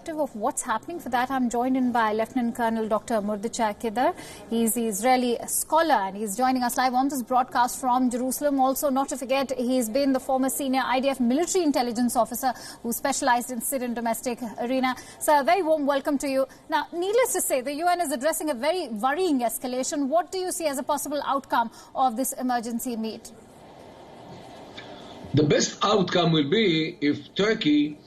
Of what's happening. For that, I'm joined in by Lieutenant Colonel Dr. Murdicha Kedar. He's the Israeli scholar and he's joining us live on this broadcast from Jerusalem. Also, not to forget, he's been the former senior IDF military intelligence officer who specialized in Syrian domestic arena. So, a very warm welcome to you. Now, needless to say, the UN is addressing a very worrying escalation. What do you see as a possible outcome of this emergency meet? The best outcome will be if Turkey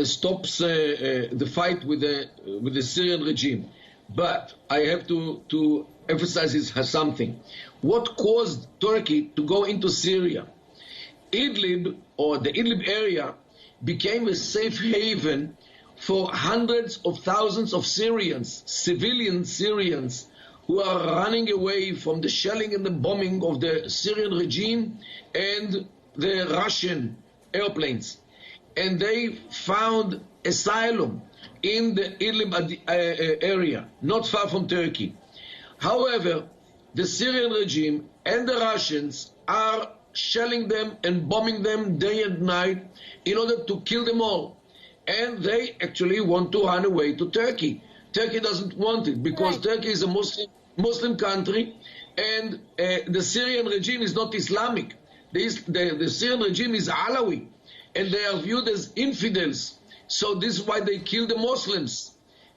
stops the fight with the Syrian regime. But I have to emphasize something. What caused Turkey to go into Syria? Idlib, or the Idlib area, became a safe haven for hundreds of thousands of Syrians, civilian Syrians, who are running away from the shelling and the bombing of the Syrian regime and the Russian airplanes. And they found asylum in the Idlib area, not far from Turkey. However, the Syrian regime and the Russians are shelling them and bombing them day and night in order to kill them all. And they actually want to run away to Turkey. Turkey doesn't want it because Turkey is a Muslim country, and the Syrian regime is not Islamic. The Syrian regime is Alawi, and they are viewed as infidels. So this is why they kill the Muslims.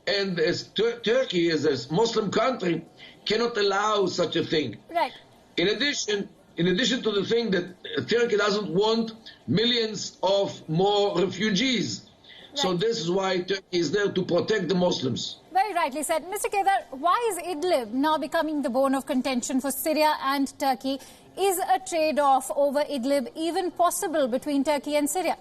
And as Turkey, as a Muslim country, cannot allow such a thing. Right. In addition to the thing that Turkey doesn't want millions of more refugees. Right. So this is why Turkey is there to protect the Muslims. Very rightly said. Mr. Kedar, why is Idlib now becoming the bone of contention for Syria and Turkey? Is a trade-off over Idlib even possible between Turkey and Syria?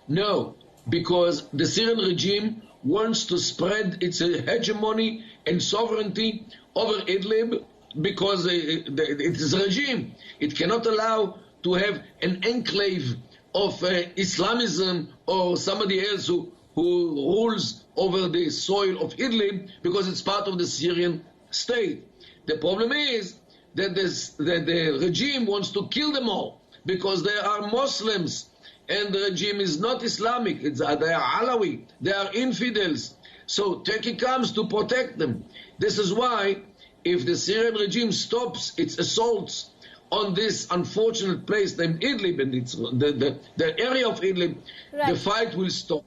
No, because the Syrian regime wants to spread its hegemony and sovereignty over Idlib because it is a regime. It cannot allow to have an enclave of Islamism or somebody else who rules over the soil of Idlib because it's part of the Syrian state. The problem is that the regime wants to kill them all because they are Muslims and the regime is not Islamic. They are Alawi. They are infidels. So Turkey comes to protect them. This is why if the Syrian regime stops its assaults on this unfortunate place named Idlib, and it's the area of Idlib, the fight will stop.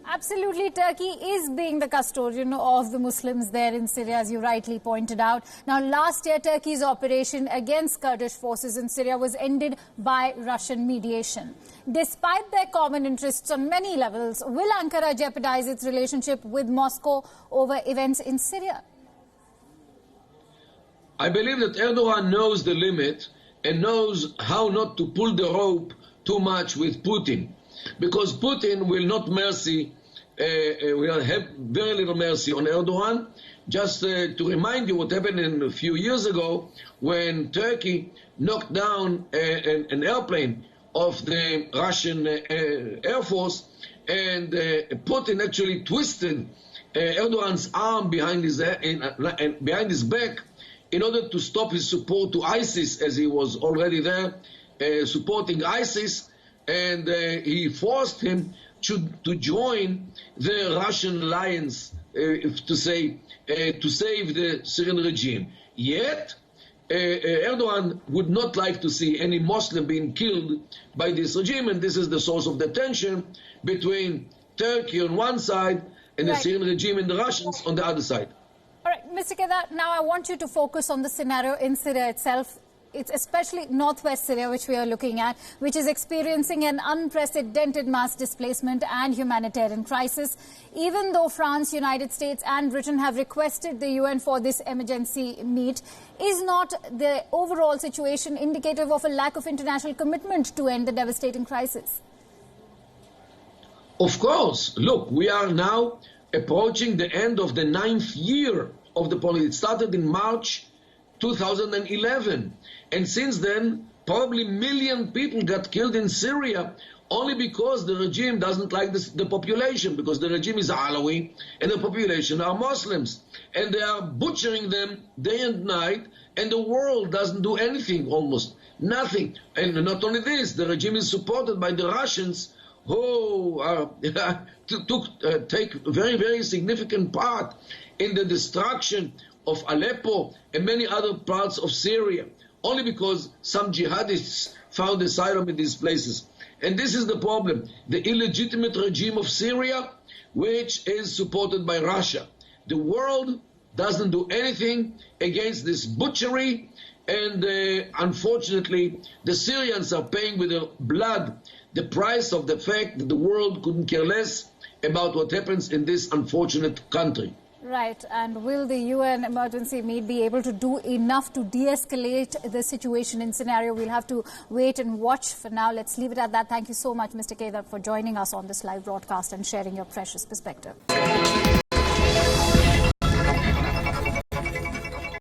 Absolutely, Turkey is being the custodian of the Muslims there in Syria, as you rightly pointed out. Now, last year, Turkey's operation against Kurdish forces in Syria was ended by Russian mediation. Despite their common interests on many levels, will Ankara jeopardize its relationship with Moscow over events in Syria? I believe that Erdogan knows the limit and knows how not to pull the rope too much with Putin. Because Putin will not will have very little mercy on Erdogan. Just to remind you what happened a few years ago when Turkey knocked down an airplane of the Russian Air Force, and Putin actually twisted Erdogan's arm behind his back in order to stop his support to ISIS, as he was already there supporting ISIS. And he forced him to join the Russian alliance to save the Syrian regime. Yet, Erdogan would not like to see any Muslim being killed by this regime, and this is the source of the tension between Turkey on one side and the Syrian regime and the Russians on the other side. All right, Mr. Kedar, now I want you to focus on the scenario in Syria itself. It's especially northwest Syria, which we are looking at, which is experiencing an unprecedented mass displacement and humanitarian crisis. Even though France, United States and Britain have requested the UN for this emergency meet, is not the overall situation indicative of a lack of international commitment to end the devastating crisis? Of course. Look, we are now approaching the end of the 9th year of the policy. It started in March 2011. And since then, probably 1 million people got killed in Syria only because the regime doesn't like the population, because the regime is Alawi and the population are Muslims. And they are butchering them day and night, and the world doesn't do anything, almost nothing. And not only this, the regime is supported by the Russians, who take very, very significant part in the destruction of Aleppo and many other parts of Syria, only because some jihadists found asylum in these places. And this is the problem. The illegitimate regime of Syria, which is supported by Russia. The world doesn't do anything against this butchery, and unfortunately, the Syrians are paying with their blood the price of the fact that the world couldn't care less about what happens in this unfortunate country. Right, and will the UN emergency meet be able to do enough to de-escalate the situation in scenario? We'll have to wait and watch. For now, let's leave it at that. Thank you so much, Mr. Kedar, for joining us on this live broadcast and sharing your precious perspective.